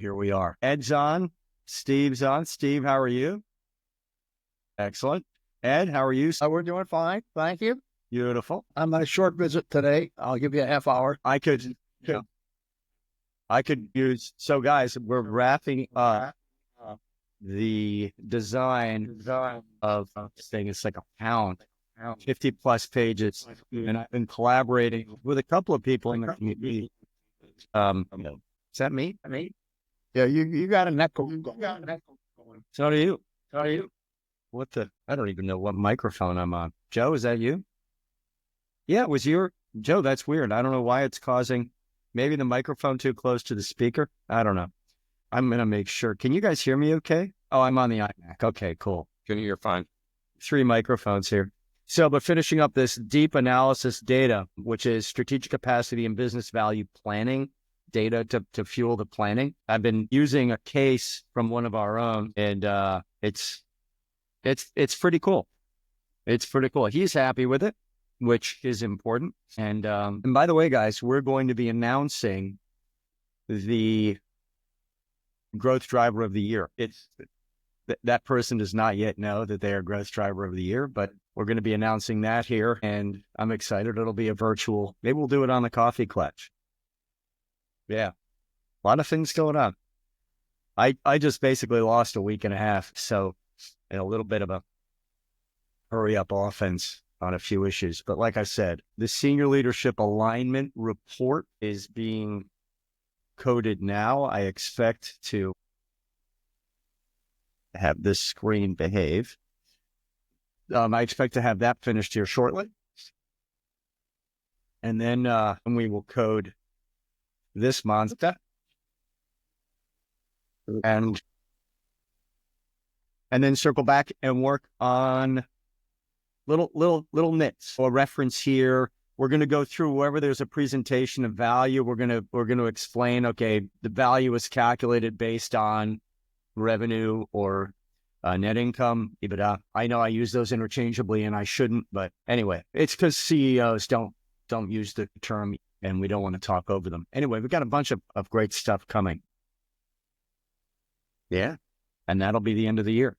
Here we are. Ed's on. Steve's on. Steve, how are you? Excellent. Ed, how are you? We're doing fine. Thank you. Beautiful. I'm on a short visit today. I'll give you a half hour. I could use, so guys, we're wrapping up the design of this thing. It's like a pound, 50 plus pages. And I've been collaborating with a couple of people in the community. Is that me? Yeah, you got an echo. So do you. What the? I don't even know what microphone I'm on. Joe, is that you? Yeah, it was your, Joe, that's weird. I don't know why it's causing, maybe the microphone too close to the speaker. I don't know. I'm going to make sure. Can you guys hear me okay? Oh, I'm on the iMac. Okay, cool. Can you hear fine? 3 microphones here. So, but finishing up this deep analysis data, which is strategic capacity and business value planning data to fuel the planning. I've been using a case from one of our own, and it's pretty cool. It's pretty cool. He's happy with it, which is important. And by the way, guys, we're going to be announcing the growth driver of the year. That person does not yet know that they are growth driver of the year, but we're going to be announcing that here, and I'm excited. It'll be a virtual. Maybe we'll do it on the coffee Klatsch. Yeah, a lot of things going on. I just basically lost a week and a half, so in a little bit of a hurry up offense on a few issues. But like I said, the senior leadership alignment report is being coded now. I expect to have this screen behave. I expect to have that finished here shortly. And then we will code this month. And then circle back and work on little nits or reference here. We're going to go through wherever there's a presentation of value. We're going to explain, okay, the value is calculated based on revenue or net income, EBITDA. I know I use those interchangeably and I shouldn't, but anyway, it's because CEOs don't use the term and we don't want to talk over them. Anyway, we've got a bunch of great stuff coming. Yeah. And that'll be the end of the year.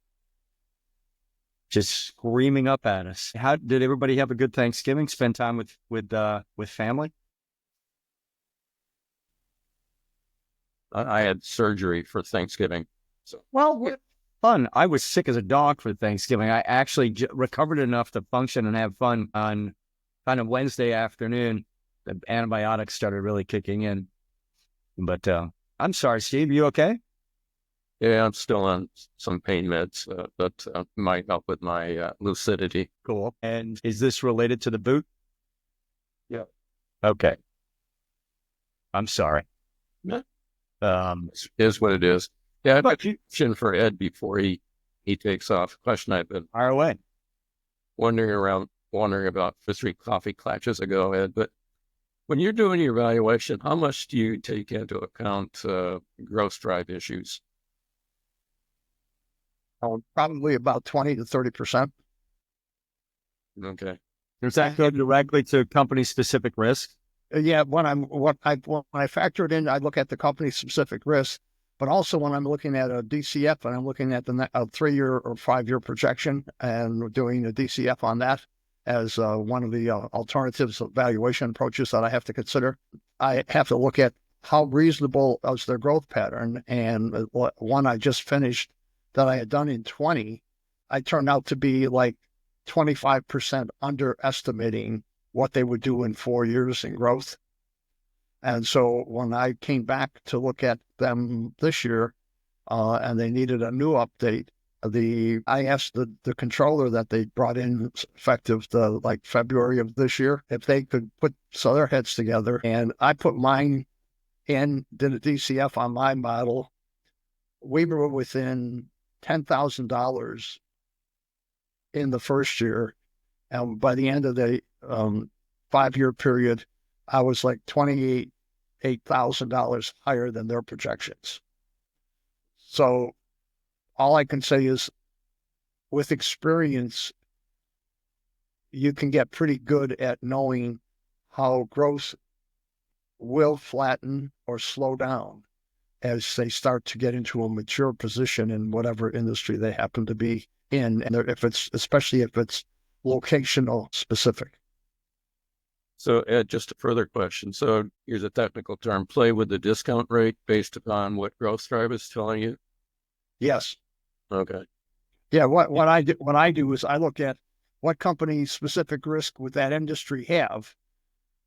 Just screaming up at us. How did everybody have a good Thanksgiving? Spend time with family? I had surgery for Thanksgiving. So Fun. I was sick as a dog for Thanksgiving. I actually recovered enough to function and have fun on kind of Wednesday afternoon. The antibiotics started really kicking in. But I'm sorry, Steve, you okay? Yeah, I'm still on some pain meds that might help with my lucidity. Cool. And is this related to the boot? Yeah. Okay. I'm sorry. Is what it is. Yeah, I've got a question for Ed before he takes off. Question I've been fire away. wondering about for 3 coffee Klatches ago, Ed. But when you're doing your evaluation, how much do you take into account growth drive issues? Probably about 20 to 30%. Okay. Does that go directly to company specific risk? Yeah, when I factor it in, I look at the company specific risk, but also when I'm looking at a DCF and I'm looking at the 3-year or 5-year projection and doing a DCF on that as one of the alternatives of valuation approaches that I have to consider. I have to look at how reasonable is their growth pattern. And one I just finished that I had done in 20, I turned out to be like 25% underestimating what they would do in 4 years in growth. And so when I came back to look at them this year, and they needed a new update, I asked the controller that they brought in effective like February of this year, if they could put their heads together. And I put mine in, did a DCF on my model. We were within $10,000 in the first year. And by the end of the 5-year period, I was like $28,000 higher than their projections. So all I can say is with experience, you can get pretty good at knowing how growth will flatten or slow down. as they start to get into a mature position in whatever industry they happen to be in, and especially if it's locational specific. So Ed, just a further question. So here's a technical term, play with the discount rate based upon what growth drive is telling you? Yes. Okay. Yeah. What I do is I look at what company specific risk would that industry have,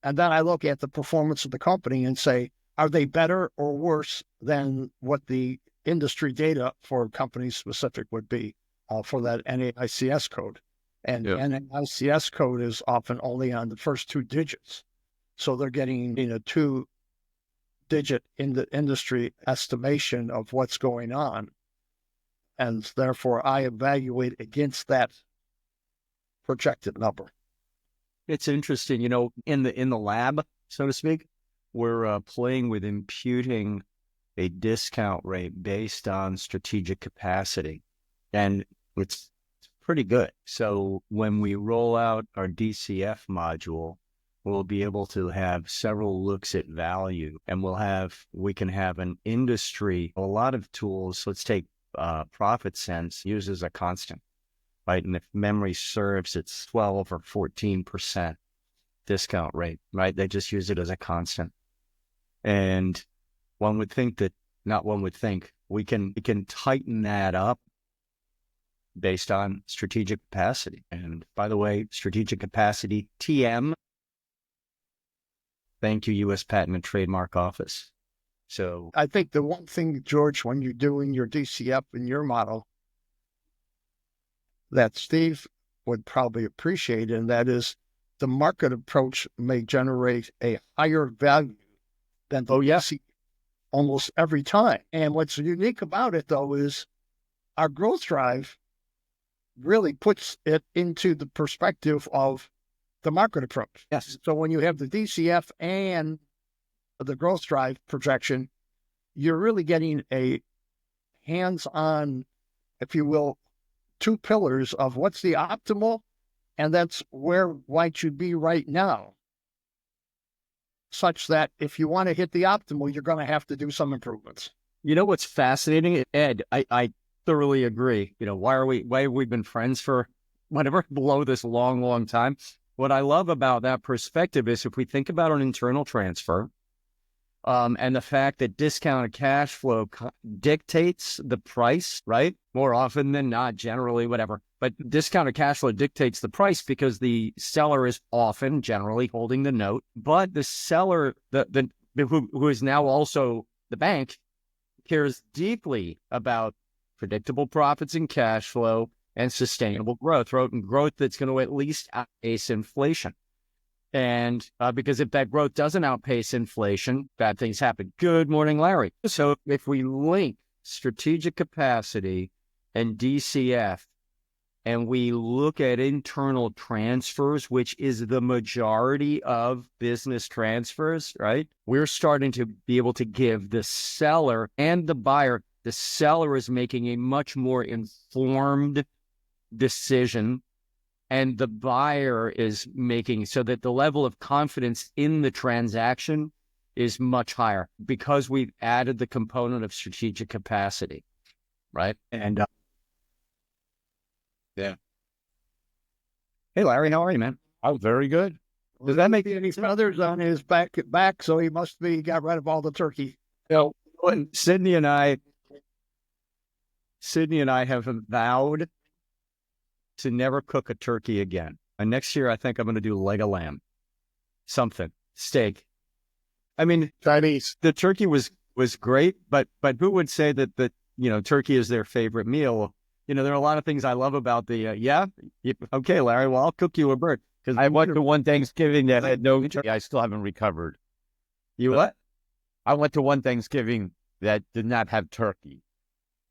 and then I look at the performance of the company and say, are they better or worse than what the industry data for company specific would be for that NAICS code? And NAICS code is often only on the first 2 digits. So they're getting 2-digit in the industry estimation of what's going on. And therefore I evaluate against that projected number. It's interesting, in the lab, so to speak, we're playing with imputing a discount rate based on strategic capacity, and it's pretty good. So when we roll out our DCF module, we'll be able to have several looks at value, and we can have an industry, a lot of tools. Let's take Profit Sense uses a constant, right? And if memory serves, it's 12 or 14% discount rate, right? They just use it as a constant. And we can tighten that up based on strategic capacity. And by the way, strategic capacity, TM, thank you, U.S. Patent and Trademark Office. So I think the one thing, George, when you're doing your DCF in your model that Steve would probably appreciate, and that is the market approach may generate a higher value than the DCF almost every time. And what's unique about it, though, is our growth drive really puts it into the perspective of the market approach. Yes. So when you have the DCF and the growth drive projection, you're really getting a hands-on, if you will, 2 pillars of what's the optimal, and that's where might you be right now, such that if you want to hit the optimal, you're going to have to do some improvements. You know what's fascinating, Ed? I thoroughly agree. Why have we been friends for below this long time? What I love about that perspective is if we think about an internal transfer, and the fact that discounted cash flow dictates the price, right? More often than not, generally, whatever. But discounted cash flow dictates the price because the seller is often generally holding the note. But the seller, who is now also the bank, cares deeply about predictable profits and cash flow and sustainable growth that's going to at least outpace inflation. And because if that growth doesn't outpace inflation, bad things happen. Good morning, Larry. So if we link strategic capacity and DCF, and we look at internal transfers, which is the majority of business transfers, right? We're starting to be able to give the seller and the buyer, the seller is making a much more informed decision, and the buyer is making so that the level of confidence in the transaction is much higher because we've added the component of strategic capacity, right? And yeah. Hey, Larry, how are you, man? I'm very good. Does that make any feathers on his back? So he must be got rid of all the turkey. Sydney and I have vowed to never cook a turkey again. And next year, I think I'm going to do leg of lamb, something, steak. I mean, Chinese. The turkey was great, but who would say that turkey is their favorite meal? There are a lot of things I love about okay, Larry, well, I'll cook you a bird. Because I went to one Thanksgiving that had no turkey. I still haven't recovered. What? I went to one Thanksgiving that did not have turkey.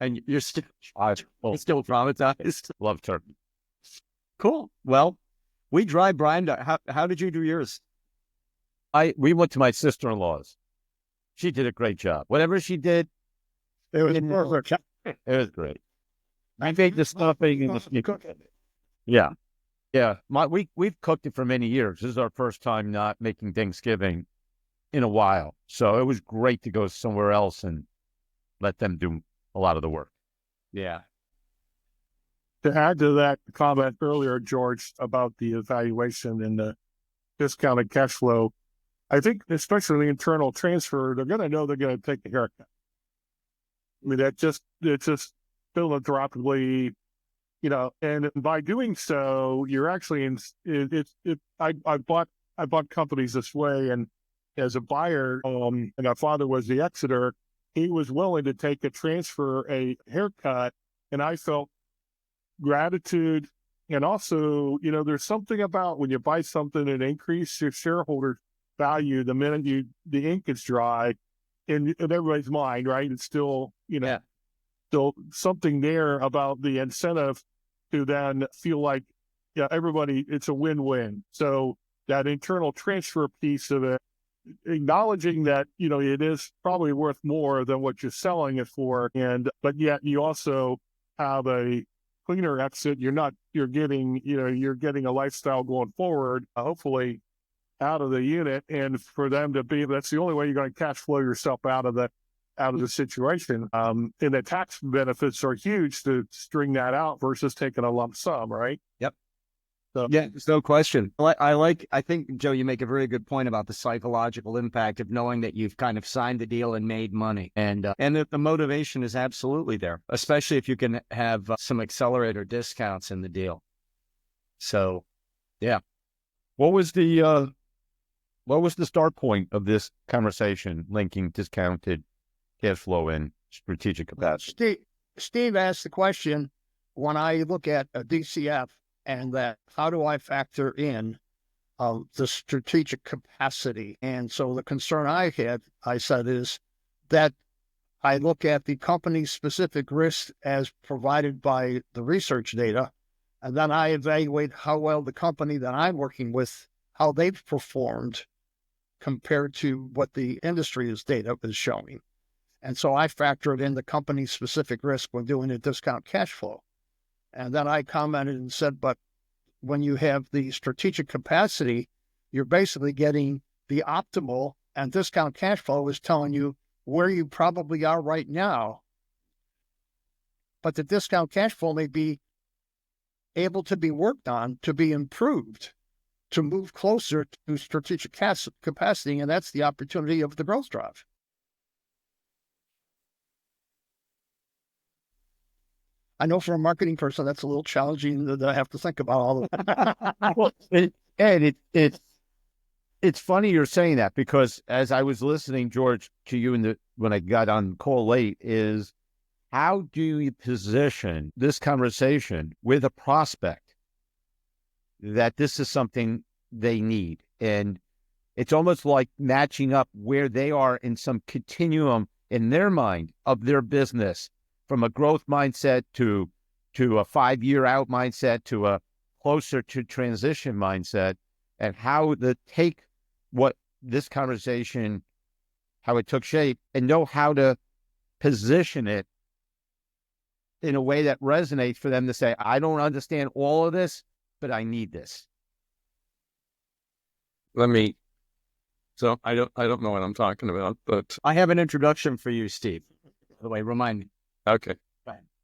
And you're still traumatized? Love turkey. Cool. Well, we drive Brian. How did you do yours? We went to my sister-in-law's. She did a great job. Whatever she did, it was perfect. It was great. I made the stuffing and the cooking. Yeah. We've cooked it for many years. This is our first time not making Thanksgiving in a while. So it was great to go somewhere else and let them do a lot of the work. Yeah. To add to that comment earlier, George, about the evaluation and the discounted cash flow, I think especially the internal transfer, they're going to know they're going to take a haircut. I mean, it's just philanthropically, and by doing so, you're actually I bought companies this way, and as a buyer, and my father was the exeter, he was willing to take a haircut, and I felt gratitude. And also, there's something about when you buy something and increase your shareholder value the minute the ink is dry in everybody's mind, right? It's still, still something there about the incentive to then feel like, everybody, it's a win-win. So that internal transfer piece of it, acknowledging that, it is probably worth more than what you're selling it for. But yet you also have a cleaner exit. You're getting a lifestyle going forward, hopefully out of the unit, and for them to that's the only way you're going to cash flow yourself out of the situation. And the tax benefits are huge to string that out versus taking a lump sum, right? Yep. So, yeah, there's no question. I think, Joe, you make a very good point about the psychological impact of knowing that you've kind of signed the deal and made money. And that the motivation is absolutely there, especially if you can have some accelerator discounts in the deal. So, yeah. What was the start point of this conversation linking discounted cash flow and strategic capacity? Steve asked the question, when I look at a DCF and that, how do I factor in the strategic capacity? And so the concern I said, is that I look at the company's specific risk as provided by the research data, and then I evaluate how well the company that I'm working with, how they've performed compared to what the industry's data is showing. And so I factored in the company's specific risk when doing a discount cash flow. And then I commented and said, but when you have the strategic capacity, you're basically getting the optimal, and discount cash flow is telling you where you probably are right now. But the discount cash flow may be able to be worked on, to be improved, to move closer to strategic capacity, and that's the opportunity of the growth drive. I know for a marketing person, that's a little challenging that I have to think about all of that. Well, it's funny you're saying that, because as I was listening, George, to you when I got on call late, is how do you position this conversation with a prospect that this is something they need? And it's almost like matching up where they are in some continuum in their mind of their business, from a growth mindset to a 5-year out mindset to a closer to transition mindset, and how to take what this conversation, how it took shape, and know how to position it in a way that resonates for them to say, I don't understand all of this, but I need this. So I don't know what I'm talking about, but I have an introduction for you, Steve. By the way, remind me. okay.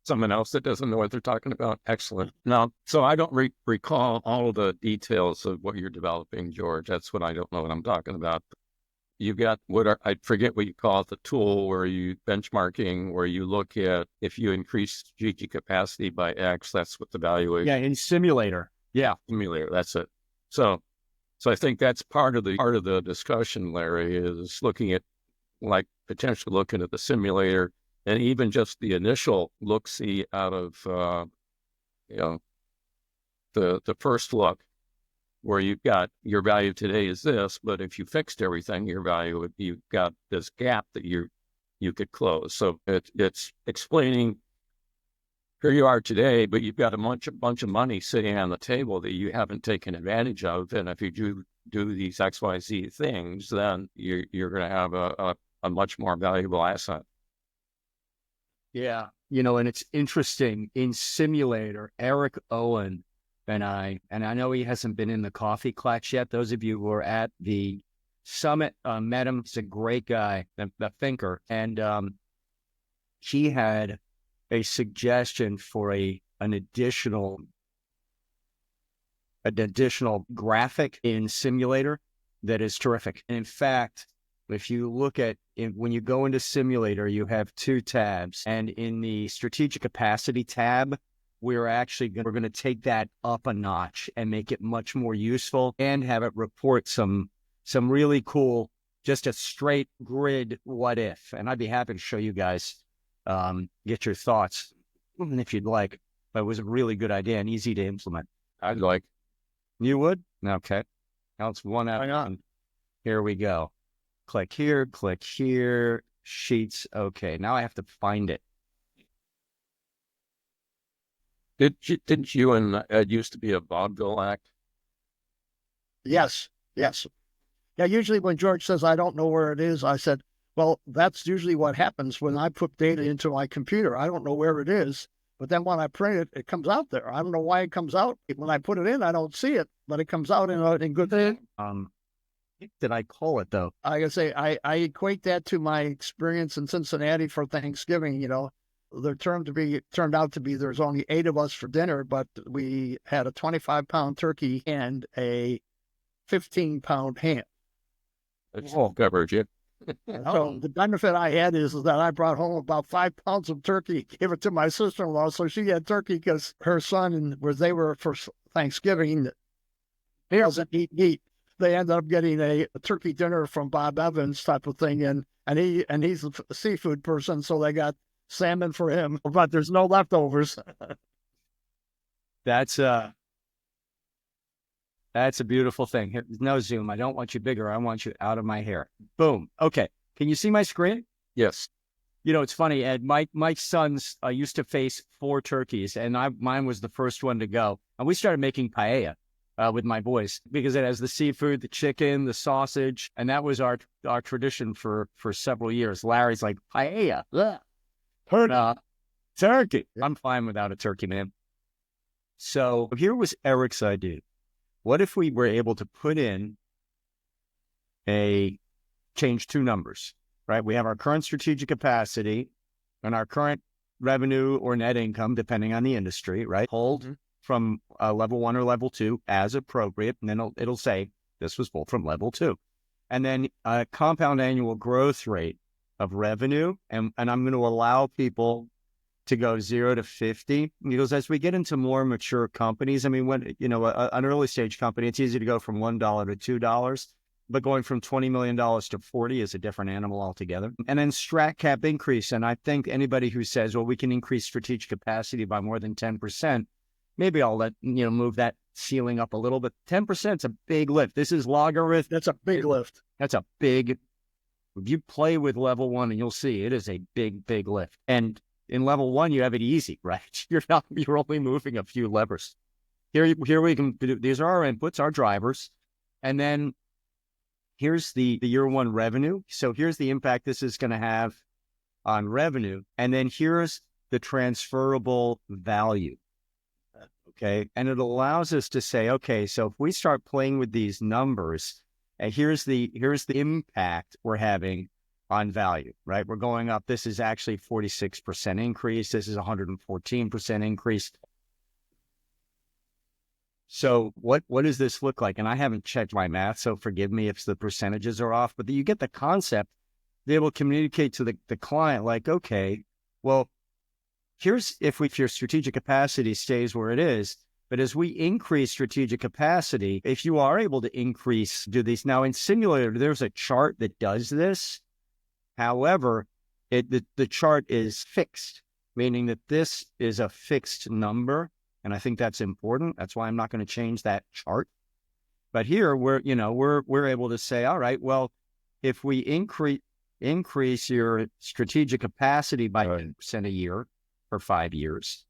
Someone else that doesn't know what they're talking about. Excellent. Now, so I don't recall all of the details of what you're developing, George. That's what I don't know what I'm talking about. You've got I forget what you call it, the tool where you benchmarking, where you look at if you increase strategic capacity by X, that's what the valuation. Yeah, in simulator. Yeah. Simulator, that's it. So I think that's part of the discussion, Larry, is looking at, like, potentially looking at the simulator, and even just the initial look-see out of, the first look, where you've got your value today is this, but if you fixed everything, your value you've got this gap that you could close. So it's explaining here you are today, but you've got a bunch of money sitting on the table that you haven't taken advantage of. And if you do these XYZ things, then you're going to have a much more valuable asset. Yeah. And it's interesting, in simulator, Eric Owen and I know he hasn't been in the coffee Klatsch yet. Those of you who are at the summit met him. He's a great guy, the thinker. And he had a suggestion for an additional graphic in Simulator that is terrific. And in fact, if you look at when you go into Simulator, you have two tabs, and in the strategic capacity tab, we're going to take that up a notch and make it much more useful and have it report some really cool, just a straight grid what if. And I'd be happy to show you guys, get your thoughts if you'd like. But it was a really good idea and easy to implement. I'd like. You would? Okay. Now it's one out. Why not? Here we go. Click here, sheets. Okay, now I have to find it. Didn't you and it used to be a vaudeville act? Yes. Yeah, usually when George says, I don't know where it is, I said, well, that's usually what happens when I put data into my computer. I don't know where it is, but then when I print it, it comes out there. I don't know why it comes out. When I put it in, I don't see it, but it comes out in good time. Did I call it though? Like I say, I equate that to my experience in Cincinnati for Thanksgiving. There turned out to be there's only 8 of us for dinner, but we had a 25-pound turkey and a 15-pound ham. That's covered you. So the benefit I had is that I brought home about 5 pounds of turkey, gave it to my sister-in-law, so she had turkey because her son and where they were for Thanksgiving, he doesn't eat meat. They ended up getting a turkey dinner from Bob Evans type of thing, and he's a seafood person, so they got salmon for him, but there's no leftovers. That's a beautiful thing. Here, no zoom. I don't want you bigger. I want you out of my hair. Boom. Okay. Can you see my screen? Yes. It's funny, Ed. My sons used to face 4 turkeys, and mine was the first one to go. And we started making paella with my boys because it has the seafood, the chicken, the sausage, and that was our tradition for several years. Larry's like, paella. Turkey. I'm fine without a turkey, man. So here was Eric's idea. What if we were able to put in change 2 numbers, right? We have our current strategic capacity and our current revenue or net income, depending on the industry, right? Hold from level 1 or level 2 as appropriate. And then it'll say this was pulled from level 2. And then a compound annual growth rate of revenue. And I'm going to allow people to go 0 to 50. Because as we get into more mature companies, I mean, when, an early stage company, it's easy to go from $1 to $2, but going from $20 million to 40 is a different animal altogether. And then strat cap increase. And I think anybody who says, well, we can increase strategic capacity by more than 10%, maybe I'll move that ceiling up a little bit. 10% is a big lift. This is logarithm. That's a big lift. That's a big, if you play with level 1 and you'll see it is a big, big lift. And in level 1, you have it easy, right? You're only moving a few levers. Here we can do, these are our inputs, our drivers. And then here's the year 1 revenue. So here's the impact this is going to have on revenue. And then here's the transferable value. Okay. And it allows us to say, okay, so if we start playing with these numbers, and here's the impact we're having on value, right? We're going up. This is actually 46% increase. This is 114% increase. So what does this look like? And I haven't checked my math, so forgive me if the percentages are off, but you get the concept, be able to communicate to the client like, okay, well, here's if your strategic capacity stays where it is, but as we increase strategic capacity, if you are able to do these. Now in Simulator, there's a chart that does this. However, the chart is fixed, meaning that this is a fixed number. And I think that's important. That's why I'm not going to change that chart. But here we're able to say, all right, well, if we increase your strategic capacity by 10% a year for 5 years,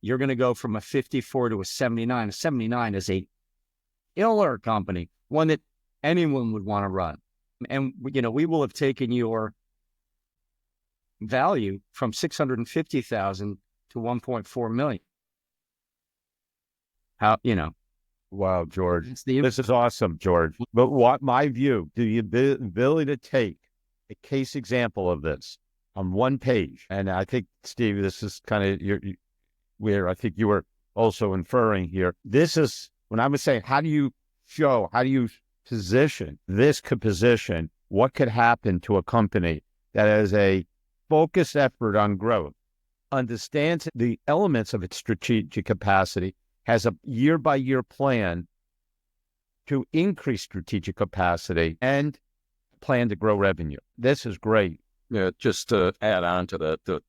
you're going to go from a 54 to a 79. A 79 is a killer company, one that anyone would want to run. And, we will have taken your value from 650,000 to 1.4 million. Wow, George, this is awesome, George. But what my view, the ability to take a case example of this on one page. And I think, Steve, this is kind of where I think you were also inferring here. This is when I was saying, how do you position this position? What could happen to a company that has a focused effort on growth, understands the elements of its strategic capacity, has a year-by-year plan to increase strategic capacity, and plan to grow revenue? This is great. Yeah, just to add on to that,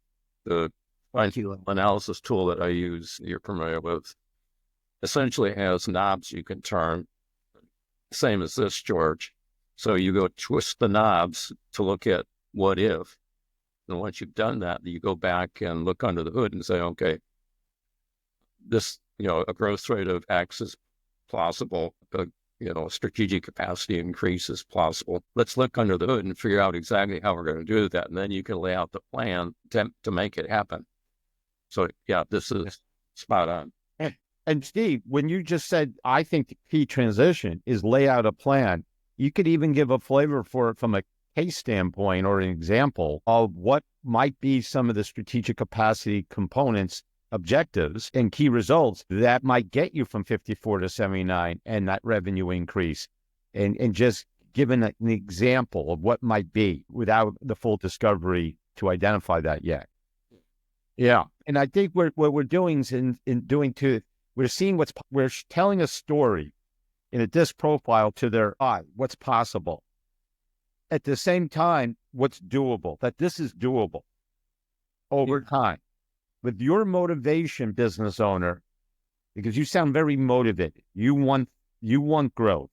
the analysis tool that I use, you're familiar with, essentially has knobs you can turn, same as this, George. So you go twist the knobs to look at what if. And once you've done that, you go back and look under the hood and say, okay, this, a growth rate of X is plausible. Strategic capacity increase is plausible. Let's look under the hood and figure out exactly how we're going to do that. And then you can lay out the plan to make it happen. So yeah, this is spot on. And Steve, when you just said, I think the key transition is lay out a plan, you could even give a flavor for it from a case standpoint or an example of what might be some of the strategic capacity components, objectives, and key results that might get you from 54 to 79 and that revenue increase. And just giving an example of what might be without the full discovery to identify that yet. Yeah. And I think what we're doing is we're telling a story in a disc profile to their eye, what's possible. At the same time, what's doable, that this is doable over time. With your motivation, business owner, because you sound very motivated, you want growth.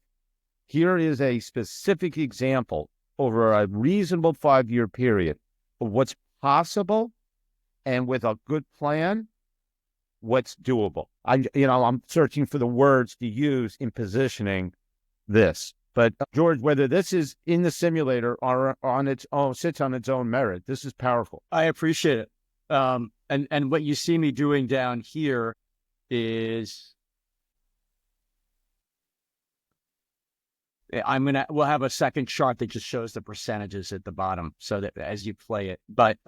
Here is a specific example over a reasonable 5-year period of what's possible, and with a good plan, what's doable. I'm searching for the words to use in positioning this. But George, whether this is in the simulator or on its own, sits on its own merit, this is powerful. I appreciate it. And what you see me doing down here is we'll have a second chart that just shows the percentages at the bottom so that as you play it. But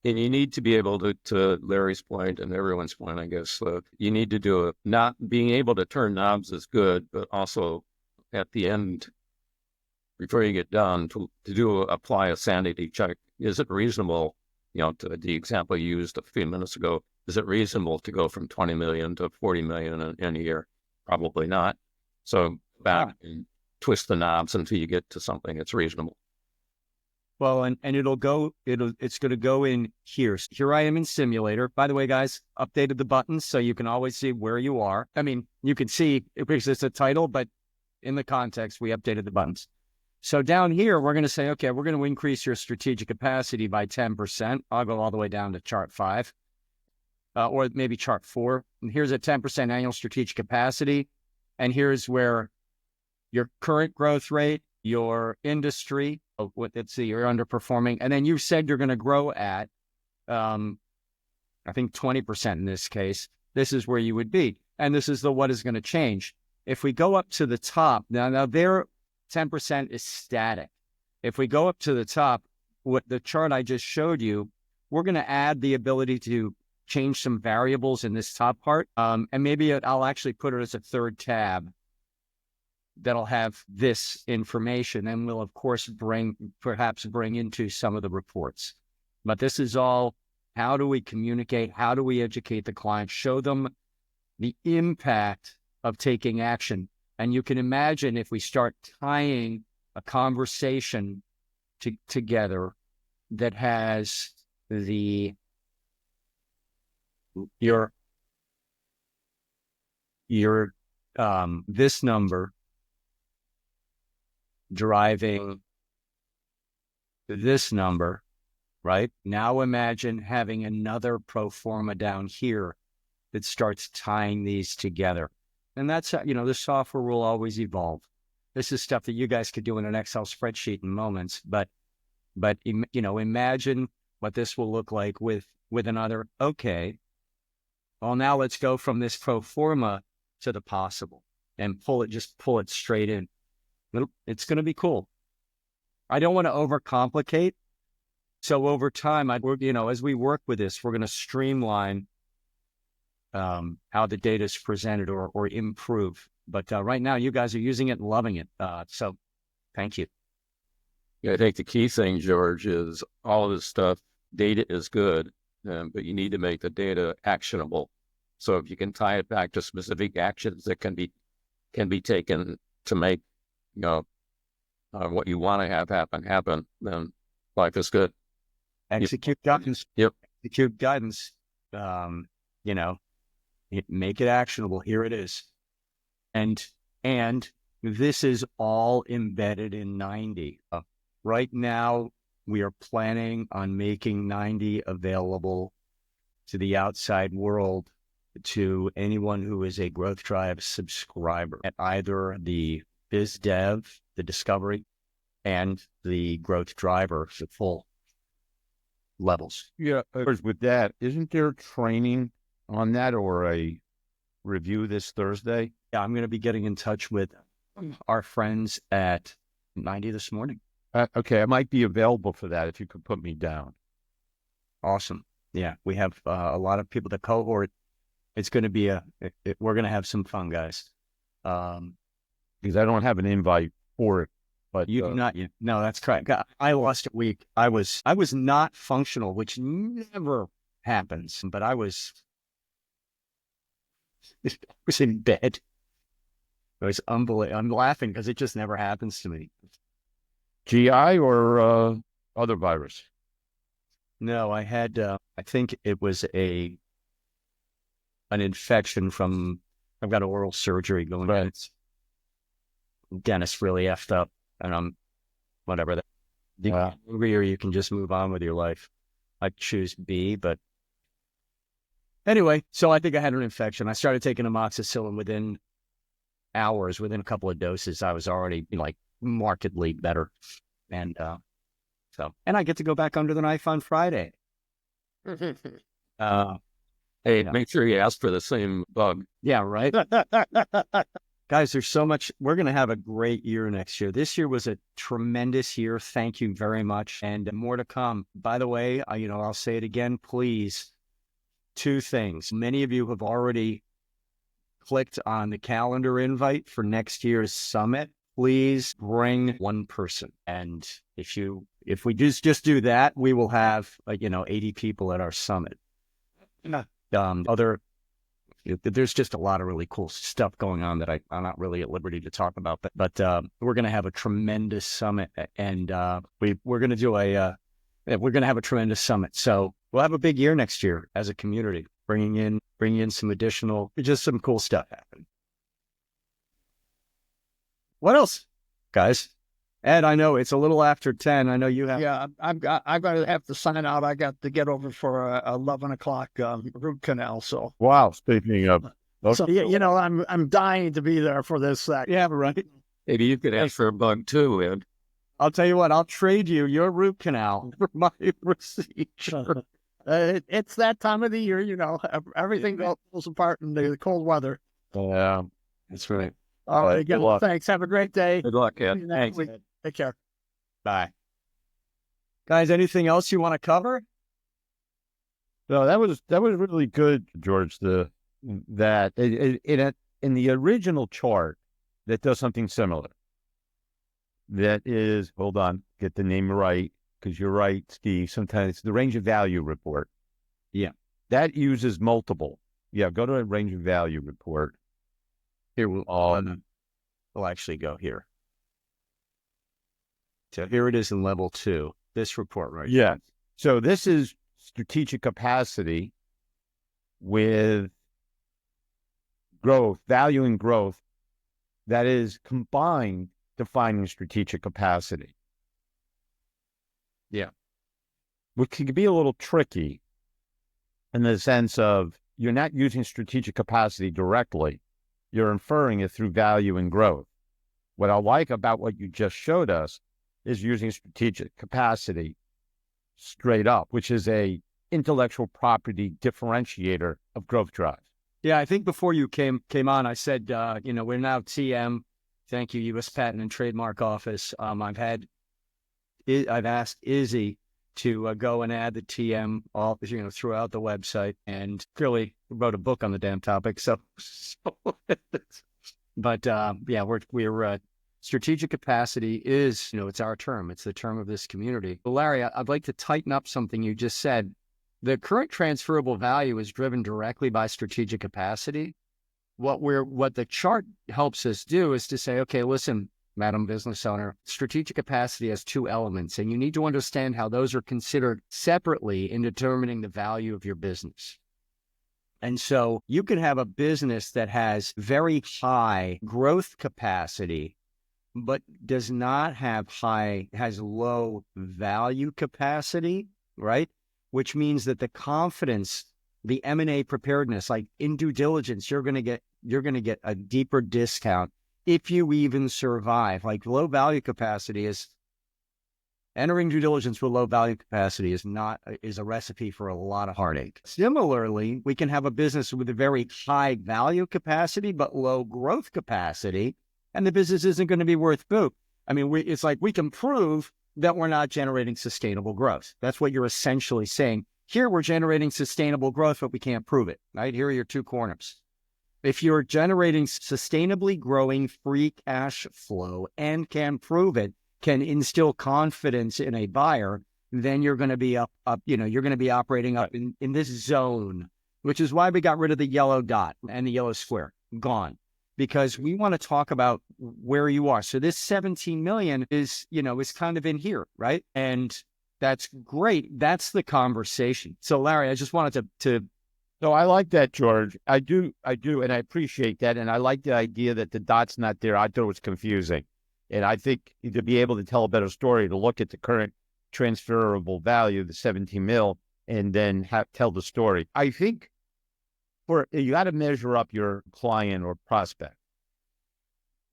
and you need to be able to Larry's point and everyone's point, I guess, you need to do it. Not being able to turn knobs is good, but also at the end, before you get done, to apply a sanity check. Is it reasonable, to the example you used a few minutes ago, is it reasonable to go from 20 million to 40 million in a year? Probably not. So back and twist the knobs until you get to something that's reasonable. Well, and it's going to go in here. Here I am in simulator. By the way, guys, updated the buttons so you can always see where you are. I mean, you can see because it's a title, but in the context, we updated the buttons. So down here, we're going to say, okay, we're going to increase your strategic capacity by 10%. I'll go all the way down to chart 5, or maybe chart 4. And here's a 10% annual strategic capacity. And here's where your current growth rate, your industry, let's see, you're underperforming. And then you said you're going to grow at, I think 20% in this case. This is where you would be. And this is what is going to change. If we go up to the top, now there 10% is static. If we go up to the top, what the chart I just showed you, we're going to add the ability to change some variables in this top part. And maybe I'll actually put it as a third tab that'll have this information, and we'll of course perhaps bring into some of the reports. But this is all, how do we communicate? How do we educate the client? Show them the impact of taking action. And you can imagine if we start tying a conversation together that has your this number driving this number, right? Now imagine having another pro forma down here that starts tying these together. And that's, the software will always evolve. This is stuff that you guys could do in an Excel spreadsheet in moments, but imagine what this will look like with another, okay, well, now let's go from this pro forma to the possible and pull it straight in. It's going to be cool. I don't want to overcomplicate, So over time, as we work with this, we're going to streamline how the data is presented or improve. But right now, you guys are using it and loving it. So thank you. Yeah, I think the key thing, George, is all of this stuff, data is good, but you need to make the data actionable. So if you can tie it back to specific actions that can be taken to make, what you want to have happen, then life is good. Execute guidance. Yep. Execute guidance. Make it actionable. Here it is. And this is all embedded in 90. Right now, we are planning on making 90 available to the outside world, to anyone who is a Growth Drive subscriber at either the biz dev, the discovery, and the growth driver, the full levels. Yeah. With that, isn't there training on that or a review this Thursday? Yeah, I'm going to be getting in touch with our friends at 90 this morning. Okay, I might be available for that if you could put me down. Awesome. Yeah, we have a lot of people. The cohort, it's going to be we're going to have some fun, guys. Because I don't have an invite for it. But you do not yet. No, that's correct. I lost a week. I was not functional, which never happens. But I was in bed. It was unbelievable. I'm laughing because it just never happens to me. GI or other virus? No, I had. I think it was an infection from. I've got oral surgery going on. Right. Dentist really effed up, and I'm whatever. Or you can just move on with your life. I choose B, but anyway. So I think I had an infection. I started taking amoxicillin within hours. Within a couple of doses, I was already markedly better, and and I get to go back under the knife on Friday. Hey, make sure you ask for the same bug. Yeah, right. Guys, there's so much. We're going to have a great year next year. This year was a tremendous year. Thank you very much. And more to come. By the way, I'll say it again, please. 2 things. Many of you have already clicked on the calendar invite for next year's summit. Please bring one person. And if we just do that, we will have, 80 people at our summit. There's just a lot of really cool stuff going on that I'm not really at liberty to talk about, but we're going to have a tremendous summit, and we're going to do we're going to have a tremendous summit. So we'll have a big year next year as a community, bringing in some some cool stuff happening. What else, guys? Ed, I know it's a little after 10. I know you have. Yeah, I'm going to have to sign out. I got to get over for 11 o'clock root canal. So wow. Speaking of, so I'm dying to be there for this. Yeah, right. Maybe you could ask for a bug too, Ed. I'll tell you what. I'll trade you your root canal for my procedure. It's that time of the year. Everything falls apart in the cold weather. Yeah, that's right. All right, again, thanks. Have a great day. Good luck, Ed. Thanks. Take care. Bye. Guys, anything else you want to cover? No, that was really good, George. That in the original chart that does something similar. That is, hold on, get the name right, because you're right, Steve. Sometimes it's the range of value report. Yeah. That uses multiple. Yeah, go to a range of value report. Here we'll actually go here. So here it is in level 2. This report right here. Yeah. So this is strategic capacity with growth, value and growth that is combined defining strategic capacity. Yeah. Which can be a little tricky in the sense of you're not using strategic capacity directly. You're inferring it through value and growth. What I like about what you just showed us is using strategic capacity straight up, which is a intellectual property differentiator of Growth Drive. Yeah, I think before you came on, I said, we're now TM. Thank you, U.S. Patent and Trademark Office. I've asked Izzy to go and add the TM all, throughout the website, and clearly wrote a book on the damn topic. But yeah, we're strategic capacity is, it's our term. It's the term of this community. But Larry, I'd like to tighten up something you just said. The current transferable value is driven directly by strategic capacity. What the chart helps us do is to say, okay, listen, Madam Business Owner, strategic capacity has two elements, and you need to understand how those are considered separately in determining the value of your business. And so you can have a business that has very high growth capacity, but has low value capacity, right? Which means that the confidence, the M&A preparedness, like in due diligence, you're going to get a deeper discount if you even survive. Like low value capacity is entering due diligence with low value capacity is a recipe for a lot of heartache. Similarly, we can have a business with a very high value capacity, but low growth capacity, and the business isn't going to be worth boot. I mean, it's like we can prove that we're not generating sustainable growth. That's what you're essentially saying. Here, we're generating sustainable growth, but we can't prove it, right? Here are your two corners. If you're generating sustainably growing free cash flow and can prove it, can instill confidence in a buyer, then you're going to be you're going to be operating up in this zone, which is why we got rid of the yellow dot and the yellow square. Gone. Because we want to talk about where you are. So this 17 million is kind of in here, right? And that's great. That's the conversation. So Larry, I just wanted to No, I like that, George. I do, and I appreciate that. And I like the idea that the dot's not there. I thought it was confusing. And I think to be able to tell a better story, to look at the current transferable value, the 17 mil, and then tell the story. I think you got to measure up your client or prospect.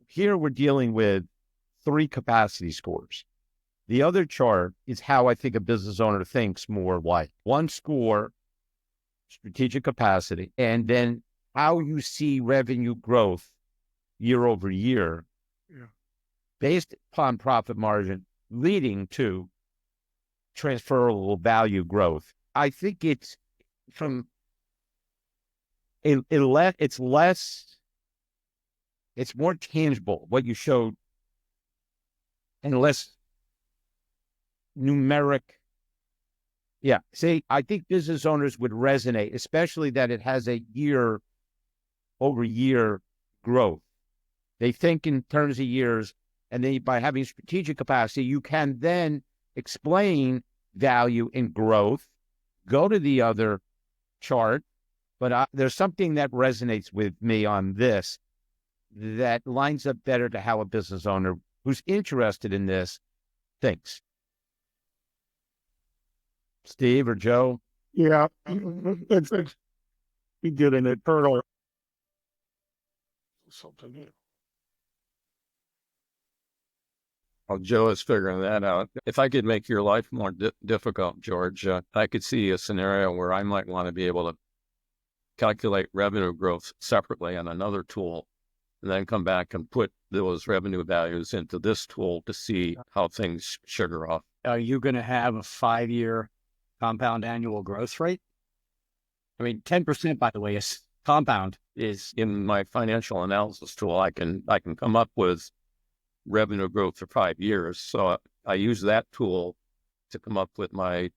Here we're dealing with 3 capacity scores. The other chart is how I think a business owner thinks more like 1 score, strategic capacity, and then how you see revenue growth year over year, based upon profit margin, leading to transferable value growth. I think it's more tangible, what you showed, and less numeric. Yeah. See, I think business owners would resonate, especially that it has a year over year growth. They think in terms of years, and then by having strategic capacity, you can then explain value in growth. Go to the other chart, but there's something that resonates with me on this that lines up better to how a business owner who's interested in this thinks. Steve or Joe? Yeah, you get an internal something new. Well, Joe is figuring that out. If I could make your life more difficult, George, I could see a scenario where I might want to be able to calculate revenue growth separately on another tool, and then come back and put those revenue values into this tool to see how things sugar off. Are you going to have a 5-year compound annual growth rate? I mean, 10%, by the way, is compound is in my financial analysis tool. I can come up with revenue growth for 5 years. So I use that tool to come up with my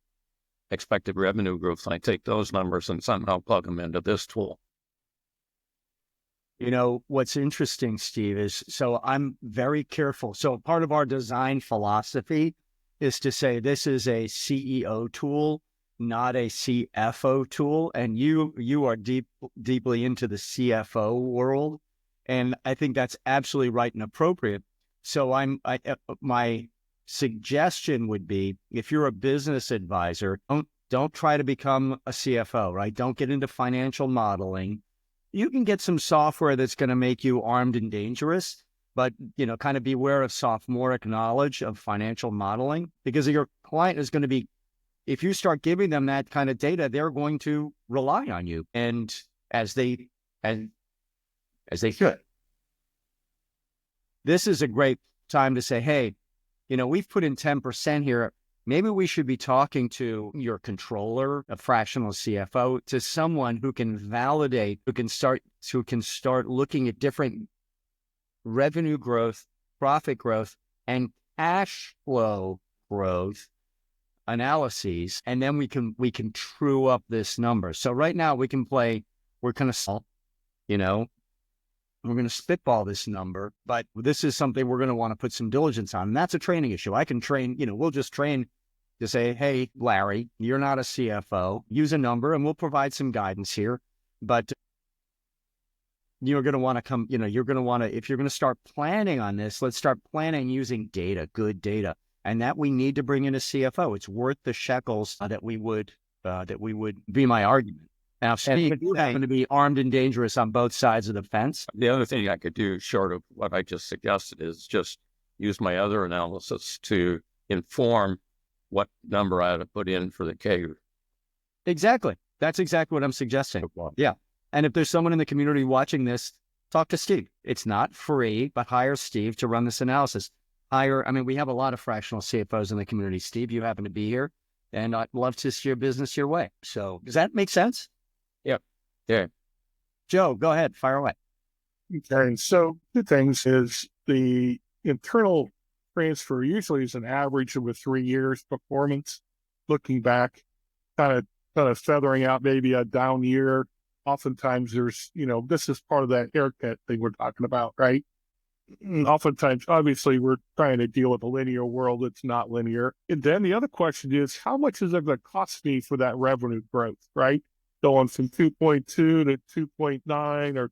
expected revenue growth. And I take those numbers and somehow plug them into this tool. What's interesting, Steve, is so I'm very careful. So part of our design philosophy is to say this is a CEO tool, not a CFO tool. And you are deeply into the CFO world. And I think that's absolutely right and appropriate. So my suggestion would be, if you're a business advisor, don't try to become a CFO, right? Don't get into financial modeling. You can get some software that's going to make you armed and dangerous, but, kind of beware of sophomoric knowledge of financial modeling, because your client is going to be, if you start giving them that kind of data, they're going to rely on you, and as they should. This is a great time to say, hey, we've put in 10% here. maybe we should be talking to your controller, a fractional CFO, to someone who can validate, who can start looking at different revenue growth, profit growth, and cash flow growth analyses, and then we can true up this number. So right now we're going to, you know, we're going to spitball this number, but this is something we're going to want to put some diligence on. And that's a training issue. I can train, we'll just train to say, hey, Larry, you're not a CFO, use a number and we'll provide some guidance here. But you're going to want to if you're going to start planning on this, let's start planning using data, good data. And that we need to bring in a CFO. It's worth the shekels that we would be my argument. Now, Steve, you happen to be armed and dangerous on both sides of the fence. The other thing I could do, short of what I just suggested, is just use my other analysis to inform what number I ought to put in for the CAGR. Exactly. That's exactly what I'm suggesting. Yeah. And if there's someone in the community watching this, talk to Steve. It's not free, but hire Steve to run this analysis. We have a lot of fractional CFOs in the community. Steve, you happen to be here, and I'd love to steer business your way. So does that make sense? Yep. Yeah. Joe, go ahead. Fire away. Okay. So two things is the internal transfer usually is an average of a 3 years performance. Looking back, kind of feathering out maybe a down year. Oftentimes there's, this is part of that haircut thing we're talking about, right? Oftentimes, obviously, we're trying to deal with a linear world that's not linear. And then the other question is, how much is it going to cost me for that revenue growth, right? Going from 2.2 to 2.9 or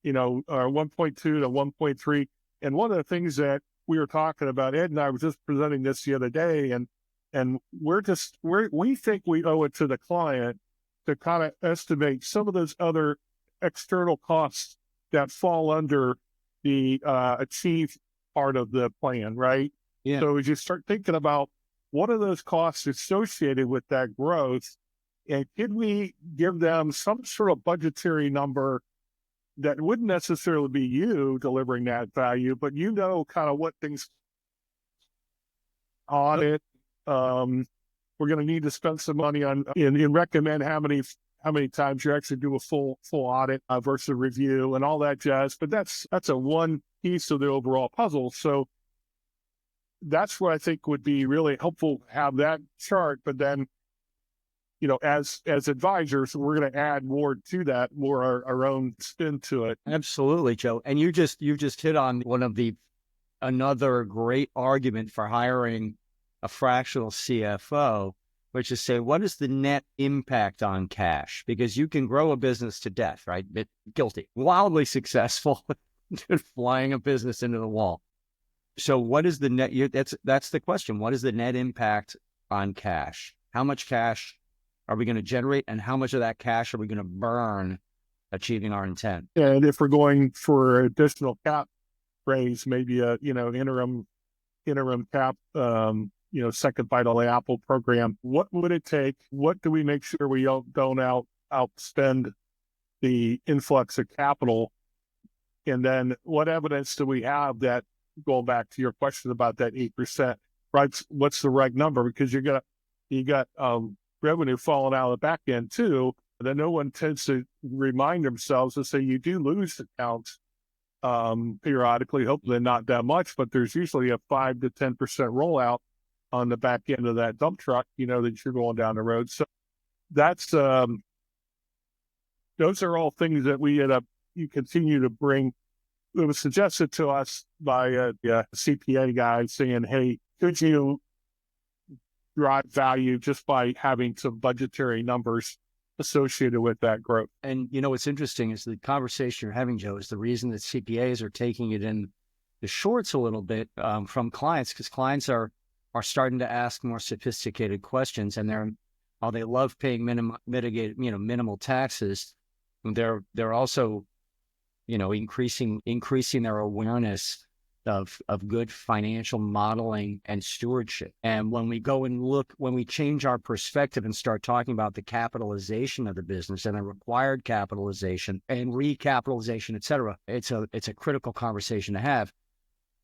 1.2 to 1.3. And one of the things that we were talking about, Ed and I was just presenting this the other day, and we think we owe it to the client to kind of estimate some of those other external costs that fall under the achieve part of the plan, right? Yeah. So as you start thinking about what are those costs associated with that growth, and could we give them some sort of budgetary number that wouldn't necessarily be you delivering that value, but kind of what things on it. We're going to need to spend some money on and recommend how many times you actually do a full audit versus review and all that jazz. But that's a one piece of the overall puzzle. So that's what I think would be really helpful to have that chart. But then, as advisors, we're going to add more to that, more our own spin to it. Absolutely, Joe. And you just hit on another great argument for hiring a fractional CFO, which is say, what is the net impact on cash? Because you can grow a business to death, right? Guilty, wildly successful, flying a business into the wall. So what is the net? That's the question. What is the net impact on cash? How much cash are we going to generate, and how much of that cash are we going to burn achieving our intent? And if we're going for additional cap raise, maybe a interim cap, second bite of the apple program. What would it take? What do we make sure we don't outspend the influx of capital? And then what evidence do we have that, going back to your question about that 8%, right? What's the right number? Because you got revenue falling out of the back end too. Then no one tends to remind themselves to say you do lose accounts periodically, hopefully not that much, but there's usually a 5 to 10% rollout on the back end of that dump truck, that you're going down the road. So that's, those are all things that you continue to bring. It was suggested to us by a CPA guy saying, hey, could you drive value just by having some budgetary numbers associated with that growth? And what's interesting is the conversation you're having, Joe, is the reason that CPAs are taking it in the shorts a little bit from clients, because clients are starting to ask more sophisticated questions, and while they love paying minimal taxes, they're also increasing their awareness of good financial modeling and stewardship. And when we change our perspective and start talking about the capitalization of the business and the required capitalization and recapitalization, et cetera, it's a critical conversation to have.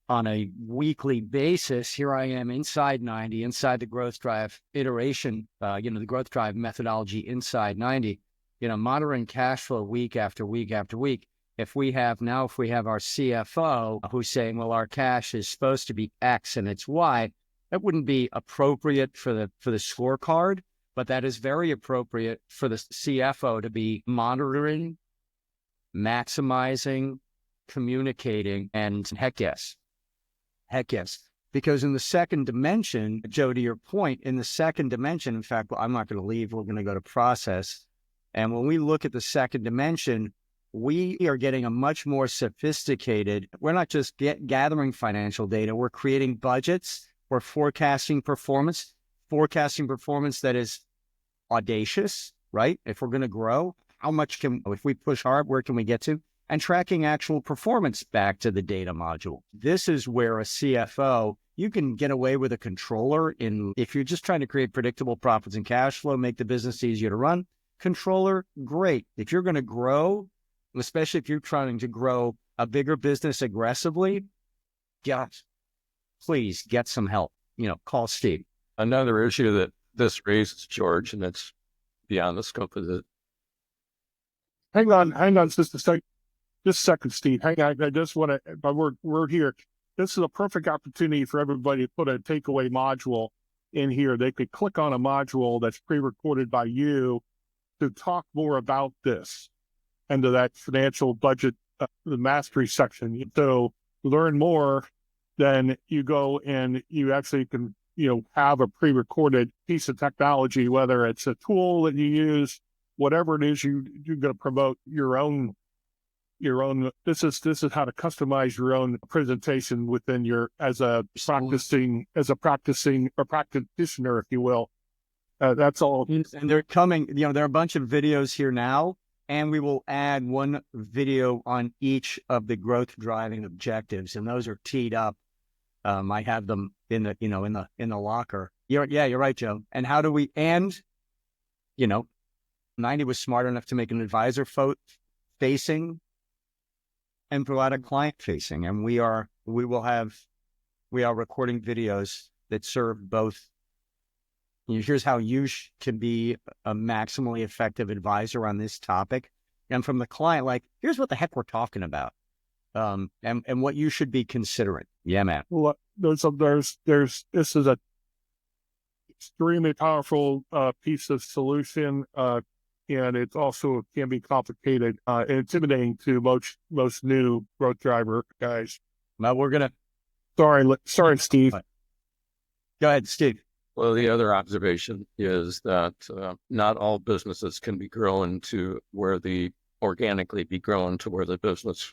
on a weekly basis, here I am inside 90, inside the growth drive iteration, the growth drive methodology inside 90, monitoring cash flow week after week after week. If we have our CFO who's saying, well, our cash is supposed to be X and it's Y, that wouldn't be appropriate for the scorecard, but that is very appropriate for the CFO to be monitoring, maximizing, communicating, and heck yes. Because in the second dimension, Joe, to your point, in the second dimension, in fact, I'm not going to leave, we're going to go to process. And when we look at the second dimension, we are getting a much more sophisticated, we're not just gathering financial data, we're creating budgets, we're forecasting performance that is audacious, right? If we're going to grow, if we push hard, where can we get to? And tracking actual performance back to the data module. This is where a CFO, you can get away with a controller if you're just trying to create predictable profits and cash flow, make the business easier to run. Controller, great. If you're going to grow, especially if you're trying to grow a bigger business aggressively, please get some help. Call Steve. Another issue that this raises, George, and it's beyond the scope of the. Hang on just a second. Just a second, Steve. Hang on. I just want to, but we're here. This is a perfect opportunity for everybody to put a takeaway module in here. They could click on a module that's pre-recorded by you to talk more about this into that financial budget, the mastery section. So learn more, then you go and you actually can, have a pre-recorded piece of technology, whether it's a tool that you use, whatever it is you're going to promote your own, this is how to customize your own presentation within as a practitioner, if you will. That's all. And they're coming, there are a bunch of videos here now, and we will add one video on each of the growth driving objectives. And those are teed up. I have them in the locker. You're right, Joe. And how do we, 90 was smart enough to make an advisor facing and provide a client facing. And we are recording videos that serve both. Here's how you can be a maximally effective advisor on this topic. And from the client, here's what the heck we're talking about. And what you should be considering. Yeah, man. Well, this is a extremely powerful piece of solution. And it also can be complicated and intimidating to most new growth driver guys. Well, we're going to. Sorry, Steve. Go ahead, Steve. Well, the other observation is that not all businesses can be grown to organically be grown to where the business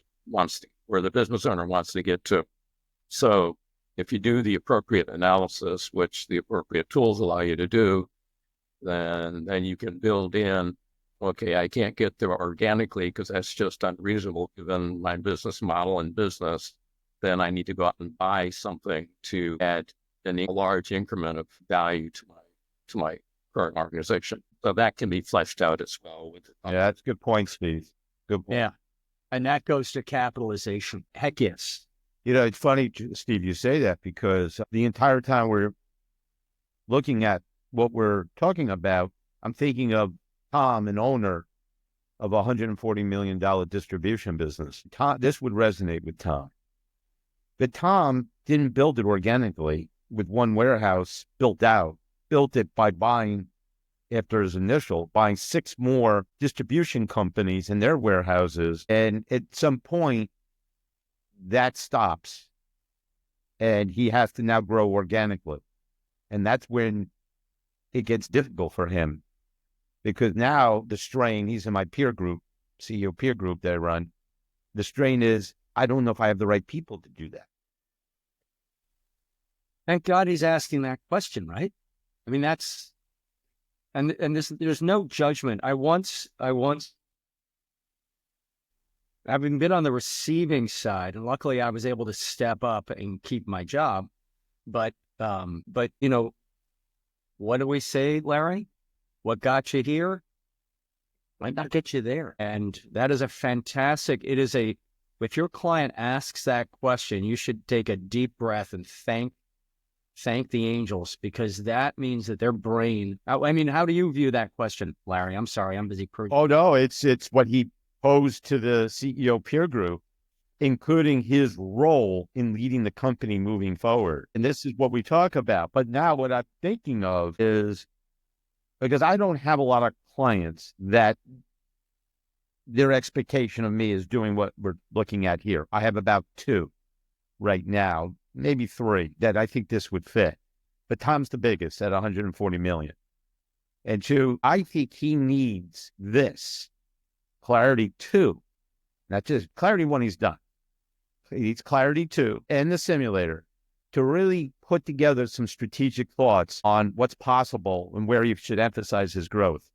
where the business owner wants to get to. So if you do the appropriate analysis, which the appropriate tools allow you to do, then you can build in, okay, I can't get there organically because that's just unreasonable given my business model and business. Then I need to go out and buy something to add a large increment of value to my current organization. So that can be fleshed out as well. Yeah, that's a good point, Steve. Good point. Yeah. And that goes to capitalization. Heck yes. It's funny, Steve, you say that because the entire time we're looking at what we're talking about, I'm thinking of Tom, an owner of a $140 million distribution business. This would resonate with Tom. But Tom didn't build it organically with one warehouse built it by buying, after his initial, buying 6 more distribution companies and their warehouses. And at some point, that stops. And he has to now grow organically. And that's when it gets difficult for him. Because now the strain, he's in my peer group, CEO peer group that I run. The strain is, I don't know if I have the right people to do that. Thank God he's asking that question, right? I mean, there's no judgment. Having been on the receiving side, and luckily I was able to step up and keep my job. But what do we say, Larry? What got you here might not get you there. And that is it is a if your client asks that question, you should take a deep breath and thank the angels, because that means that their brain, I mean, how do you view that question, Larry? I'm sorry, I'm busy. Oh, no, it's what he posed to the CEO peer group, including his role in leading the company moving forward. And this is what we talk about. But now what I'm thinking of is, because I don't have a lot of clients that their expectation of me is doing what we're looking at here. I have about 2 right now, maybe 3 that I think this would fit. But Tom's the biggest at 140 million. And 2, I think he needs this Clarity 2, not just Clarity 1, he's done. He needs Clarity 2 and the simulator to really put together some strategic thoughts on what's possible and where he should emphasize his growth,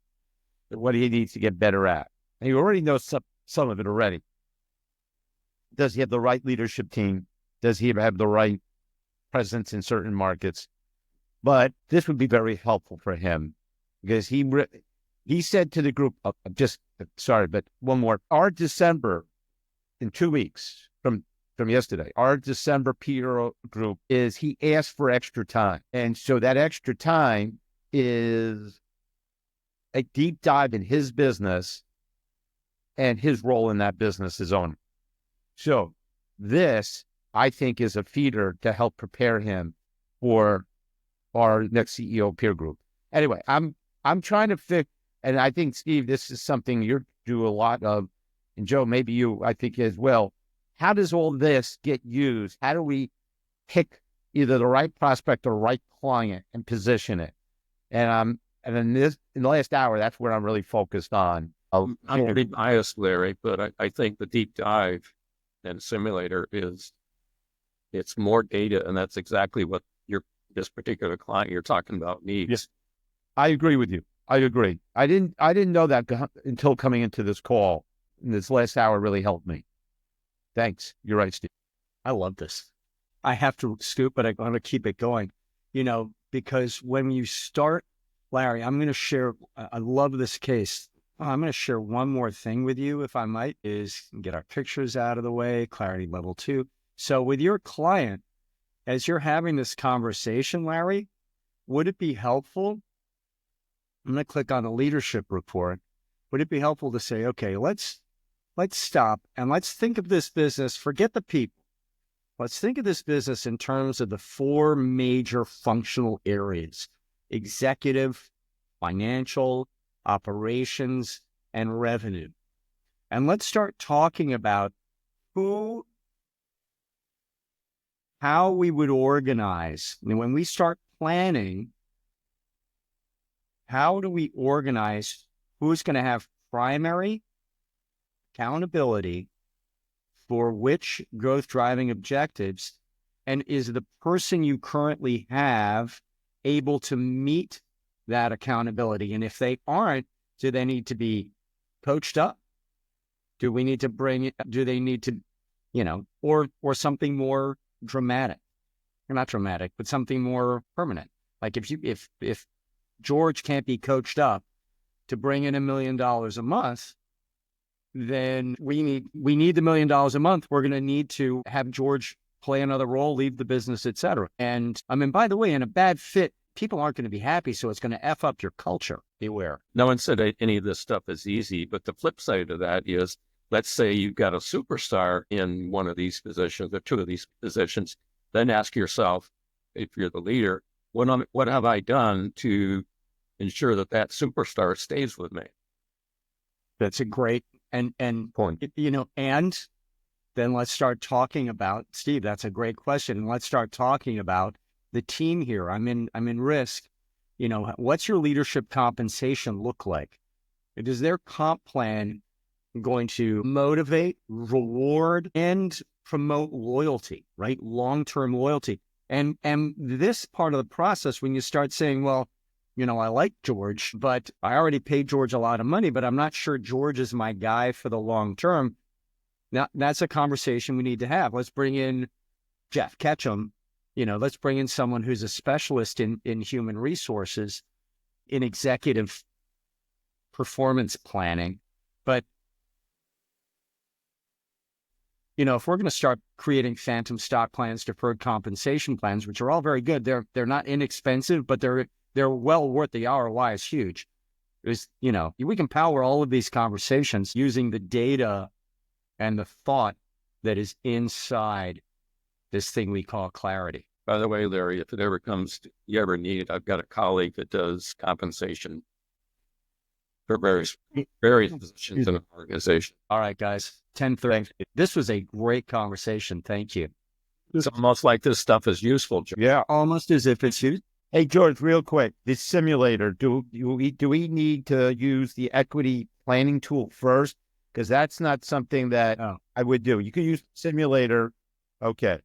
what he needs to get better at. And he already knows some of it already. Does he have the right leadership team? Does he have the right presence in certain markets? But this would be very helpful for him, because he said to the group, but one more, our December, in 2 weeks from yesterday, our December peer group he asked for extra time. And so that extra time is a deep dive in his business and his role in that business as owner. So this, I think, is a feeder to help prepare him for our next CEO peer group. Anyway, I'm trying to fix, and I think, Steve, this is something you do a lot of, and Joe, maybe you, I think, as well. How does all this get used? How do we pick either the right prospect or right client and position it? And in the last hour, that's where I'm really focused on. I'm pretty biased, Larry, but I think the deep dive and simulator it's more data, and that's exactly what this particular client you're talking about needs. Yes. I agree with you. I agree. I didn't know that until coming into this call. And this last hour really helped me. Thanks. You're right, Steve. I love this. I have to scoop, but I'm going to keep it going, because when you start, Larry, I'm going to share, I love this case. I'm going to share one more thing with you, if I might, is get our pictures out of the way, Clarity Level 2. So with your client, as you're having this conversation, Larry, would it be helpful? I'm going to click on the leadership report. Would it be helpful to say, okay, let's stop and let's think of this business, forget the people. Let's think of this business in terms of the 4 major functional areas: executive, financial, operations, and revenue. And let's start talking about how we would organize. And when we start planning, how do we organize who's going to have primary accountability for which growth driving objectives, and is the person you currently have able to meet that accountability? And if they aren't, do they need to be coached up? Do we need to do they need to, or something more dramatic, or not dramatic, but something more permanent? Like if George can't be coached up to bring in $1 million a month, then we need the $1 million a month. We're going to need to have George play another role, leave the business, et cetera. And I mean, by the way, in a bad fit, people aren't going to be happy. So it's going to F up your culture. Beware. No one said any of this stuff is easy, but the flip side of that is, let's say you've got a superstar in one of these positions or 2 of these positions, then ask yourself, if you're the leader, what have I done to ensure that superstar stays with me? That's a great and point. And then let's start talking about, Steve, that's a great question. And let's start talking about the team here. I'm in risk. What's your leadership compensation look like? Is their comp plan going to motivate, reward, and promote loyalty, right? Long-term loyalty. And this part of the process, when you start saying, well, I like George, but I already paid George a lot of money, but I'm not sure George is my guy for the long term. Now, that's a conversation we need to have. Let's bring in Jeff Ketchum. Let's bring in someone who's a specialist in human resources, in executive performance planning. But if we're going to start creating phantom stock plans, deferred compensation plans, which are all very good, they're not inexpensive, but they're well worth the ROI is huge. We can power all of these conversations using the data and the thought that is inside this thing we call clarity. By the way, Larry, if it ever comes, you ever need it, I've got a colleague that does compensation for various positions in an organization. All right, guys, 10:30. This was a great conversation. Thank you. It's almost like this stuff is useful, Joe. Yeah. Almost as if it's used. Hey, George, real quick, this simulator, do we need to use the equity planning tool first? Because that's not something that I would do. You can use the simulator. Okay.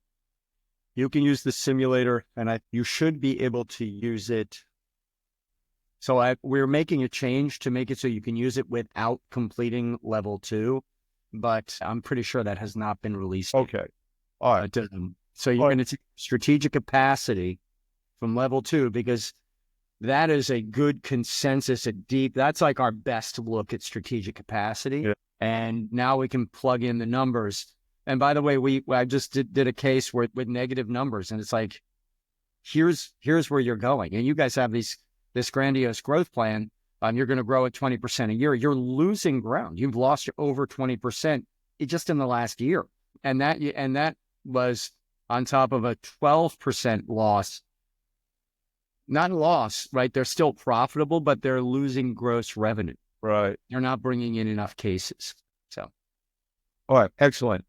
You can use the simulator, and you should be able to use it. So we're making a change to make it so you can use it without completing level 2, but I'm pretty sure that has not been released. Okay. All right. So you're going to take strategic capacity from level 2, because that is a good consensus, that's like our best look at strategic capacity. Yeah. And now we can plug in the numbers. And by the way, I just did a case with negative numbers, and it's like, here's where you're going. And you guys have this grandiose growth plan. You're going to grow at 20% a year. You're losing ground. You've lost over 20% just in the last year. And that was on top of a 12% loss. Not loss, right? They're still profitable, but they're losing gross revenue. Right. They're not bringing in enough cases. So. All right. Excellent.